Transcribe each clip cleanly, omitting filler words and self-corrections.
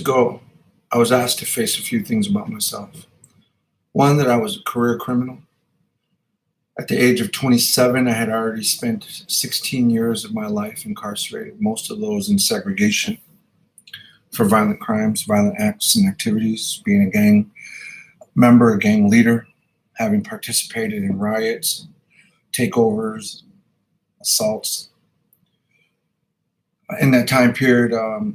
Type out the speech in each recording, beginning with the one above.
ago, I was asked to face a few things about myself. One, that I was a career criminal. At the age of 27, I had already spent 16 years of my life incarcerated, most of those in segregation for violent crimes, violent acts and activities, being a gang member, a gang leader, having participated in riots, takeovers, assaults. In that time period, I was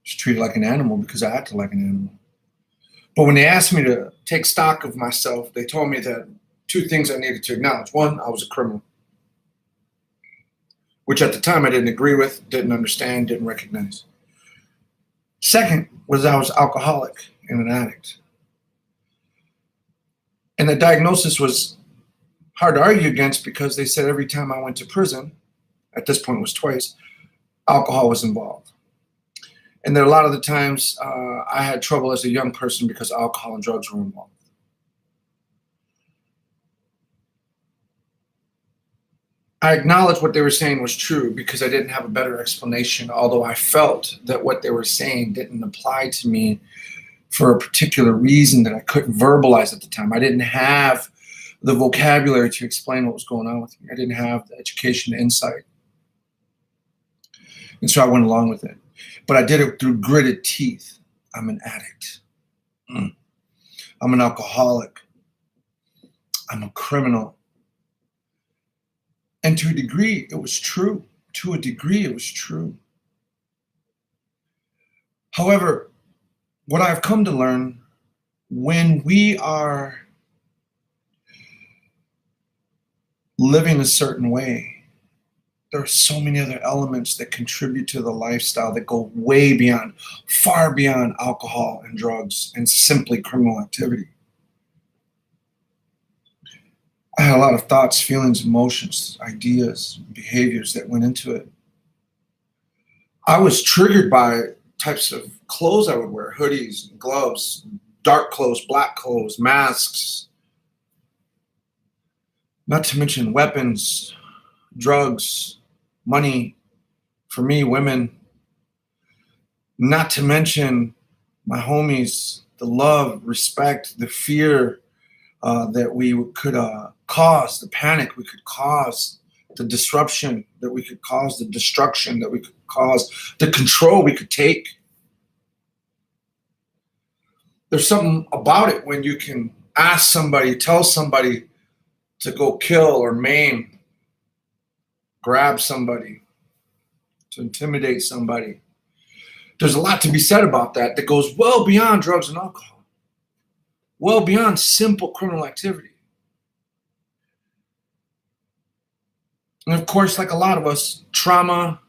treated like an animal because I acted like an animal. But when they asked me to take stock of myself, they told me that two things I needed to acknowledge. One, I was a criminal, which at the time I didn't agree with, didn't understand, didn't recognize. Second was I was alcoholic and an addict. And the diagnosis was hard to argue against because they said every time I went to prison, at this point it was twice, alcohol was involved. And that a lot of the times I had trouble as a young person because alcohol and drugs were involved. I acknowledged what they were saying was true because I didn't have a better explanation, although I felt that what they were saying didn't apply to me for a particular reason that I couldn't verbalize at the time. I didn't have the vocabulary to explain what was going on with me. I didn't have the education, the insight. And so I went along with it. But I did it through gritted teeth. I'm an addict. I'm an alcoholic. I'm a criminal. And to a degree, it was true. To a degree, it was true. However, what I've come to learn, when we are living a certain way, there are so many other elements that contribute to the lifestyle that go way beyond, far beyond alcohol and drugs and simply criminal activity. I had a lot of thoughts, feelings, emotions, ideas, behaviors that went into it. I was triggered by types of clothes I would wear, hoodies, gloves, dark clothes, black clothes, masks, not to mention weapons, drugs, money, for me, women, not to mention my homies, the love, respect, the fear that we could cause, the panic we could cause, the disruption that we could cause, the destruction that we could cause, the control we could take. There's something about it when you can ask somebody, tell somebody to go kill or maim, grab somebody, to intimidate somebody. There's a lot to be said about that that goes well beyond drugs and alcohol, well beyond simple criminal activity. And of course, like a lot of us, trauma,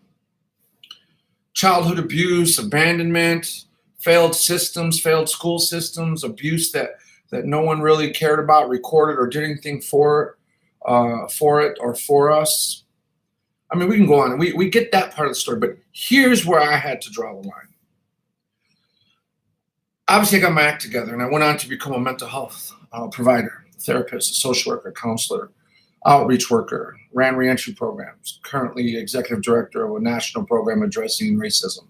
childhood abuse, abandonment, failed systems, failed school systems, abuse that no one really cared about, recorded, or did anything for it or for us. I mean, we can go on. We get that part of the story, but here's where I had to draw the line. Obviously, I got my act together, and I went on to become a mental health provider, therapist, a social worker, counselor, outreach worker, ran reentry programs, currently executive director of a national program addressing racism,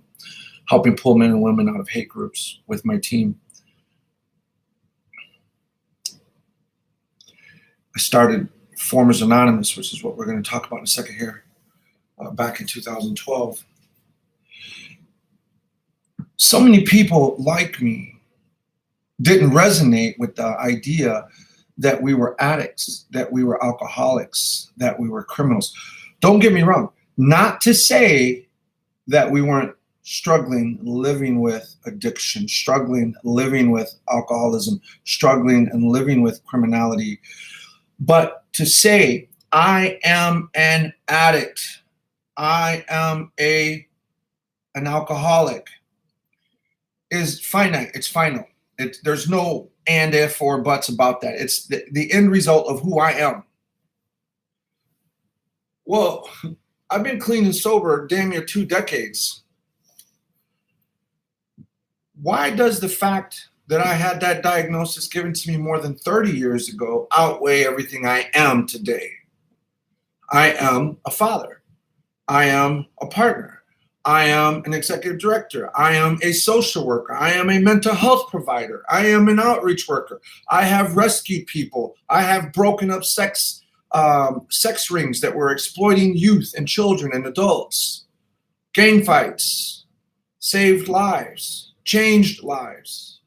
helping pull men and women out of hate groups with my team. I started Formers Anonymous, which is what we're going to talk about in a second here, back in 2012. So many people like me didn't resonate with the idea that we were addicts, that we were alcoholics, that we were criminals. Don't get me wrong. Not to say that we weren't struggling, living with addiction, struggling, living with alcoholism, struggling and living with criminality. But to say, I am an addict, I am an alcoholic, is finite. It's final. There's no and, if, or buts about that. It's the end result of who I am. Well, I've been clean and sober damn near 2 decades. Why does the fact that I had that diagnosis given to me more than 30 years ago outweigh everything I am today? I am a father. I am a partner. I am an executive director. I am a social worker. I am a mental health provider. I am an outreach worker. I have rescued people. I have broken up sex rings that were exploiting youth and children and adults. Gang fights, saved lives, changed lives.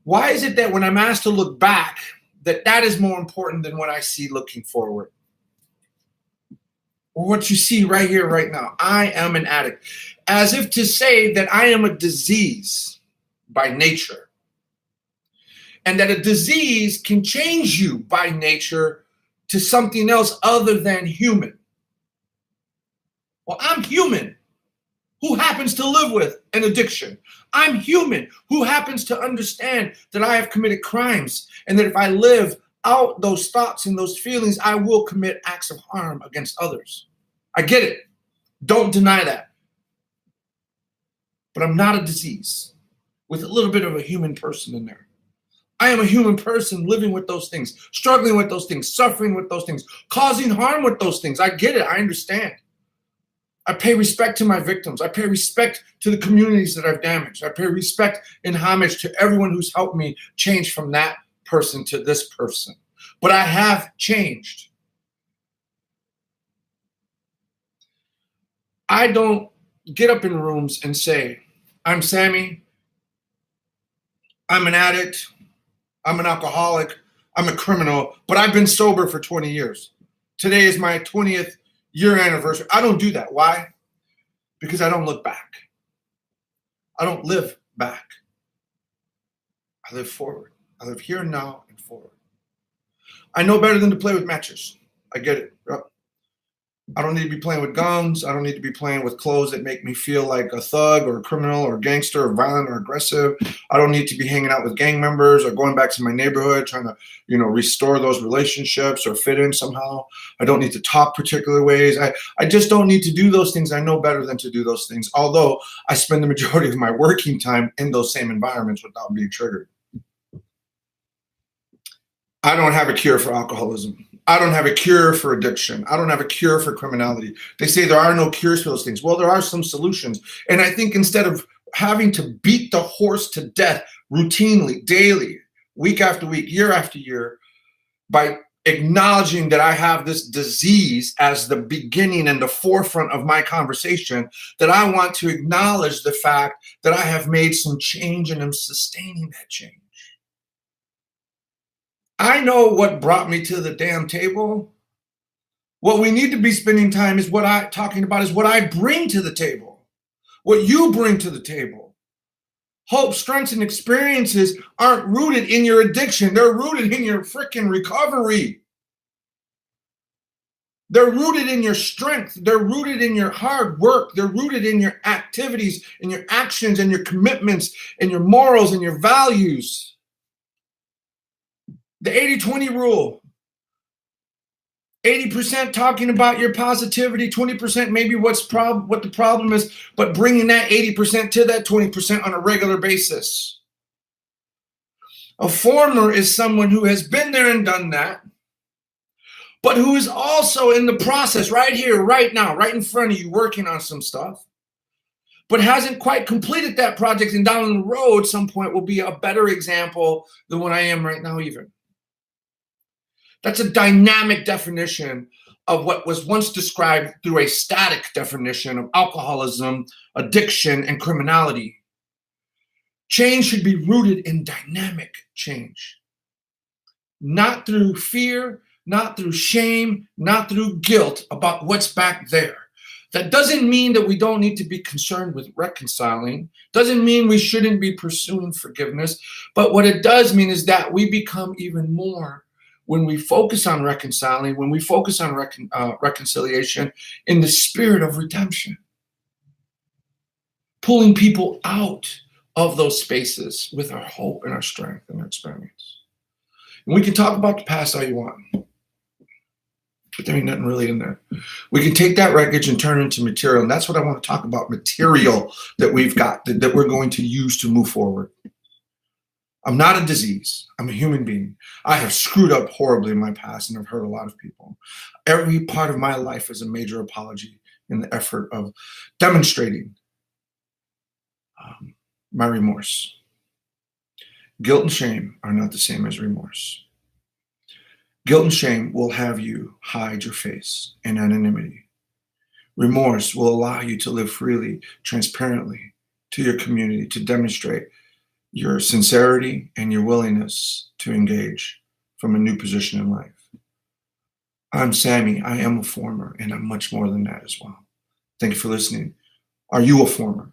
Why is it that when I'm asked to look back, that is more important than what I see looking forward? Or what you see right here, right now. I am an addict. As if to say that I am a disease by nature. And that a disease can change you by nature to something else other than human. Well, I'm human who happens to live with an addiction. I'm human who happens to understand that I have committed crimes and that if I live out those thoughts and those feelings, I will commit acts of harm against others. I get it. Don't deny that. But I'm not a disease with a little bit of a human person in there. I am a human person living with those things, struggling with those things, suffering with those things, causing harm with those things. I get it. I understand. I pay respect to my victims. I pay respect to the communities that I've damaged. I pay respect and homage to everyone who's helped me change from that person to this person. But I have changed. I don't get up in rooms and say, I'm Sammy, I'm an addict, I'm an alcoholic, I'm a criminal, but I've been sober for 20 years. Today is my 20th year anniversary. I don't do that. Why? Because I don't look back. I don't live back. I live forward. I live here, now, and forward. I know better than to play with matches. I get it. I don't need to be playing with guns. I don't need to be playing with clothes that make me feel like a thug or a criminal or a gangster or violent or aggressive. I don't need to be hanging out with gang members or going back to my neighborhood trying to, restore those relationships or fit in somehow. I don't need to talk particular ways. I just don't need to do those things. I know better than to do those things, although I spend the majority of my working time in those same environments without being triggered. I don't have a cure for alcoholism. I don't have a cure for addiction. I don't have a cure for criminality. They say there are no cures for those things. Well, there are some solutions. And I think instead of having to beat the horse to death routinely, daily, week after week, year after year, by acknowledging that I have this disease as the beginning and the forefront of my conversation, that I want to acknowledge the fact that I have made some change and am sustaining that change. I know what brought me to the damn table. What we need to be spending time is talking about is what I bring to the table, what you bring to the table. Hope, strengths, and experiences aren't rooted in your addiction. They're rooted in your freaking recovery. They're rooted in your strength. They're rooted in your hard work. They're rooted in your activities and your actions and your commitments and your morals and your values. The 80-20 rule. 80% talking about your positivity, 20% maybe what the problem is, but bringing that 80% to that 20% on a regular basis. A former is someone who has been there and done that, but who is also in the process right here, right now, right in front of you, working on some stuff, but hasn't quite completed that project, and down the road, some point will be a better example than what I am right now even. That's a dynamic definition of what was once described through a static definition of alcoholism, addiction, and criminality. Change should be rooted in dynamic change. Not through fear, not through shame, not through guilt about what's back there. That doesn't mean that we don't need to be concerned with reconciling. Doesn't mean we shouldn't be pursuing forgiveness. But what it does mean is that we become even more when we focus on reconciling, when we focus on reconciliation in the spirit of redemption, pulling people out of those spaces with our hope and our strength and our experience. And we can talk about the past all you want, but there ain't nothing really in there. We can take that wreckage and turn it into material, and that's what I want to talk about, material that we've got, that we're going to use to move forward. I'm not a disease. I'm a human being. I have screwed up horribly in my past and I've hurt a lot of people. Every part of my life is a major apology in the effort of demonstrating my remorse. Guilt and shame are not the same as remorse. Guilt and shame will have you hide your face in anonymity. Remorse will allow you to live freely, transparently to your community, to demonstrate your sincerity and your willingness to engage from a new position in life. I'm Sammy. I am a former, and I'm much more than that as well. Thank you for listening. Are you a former?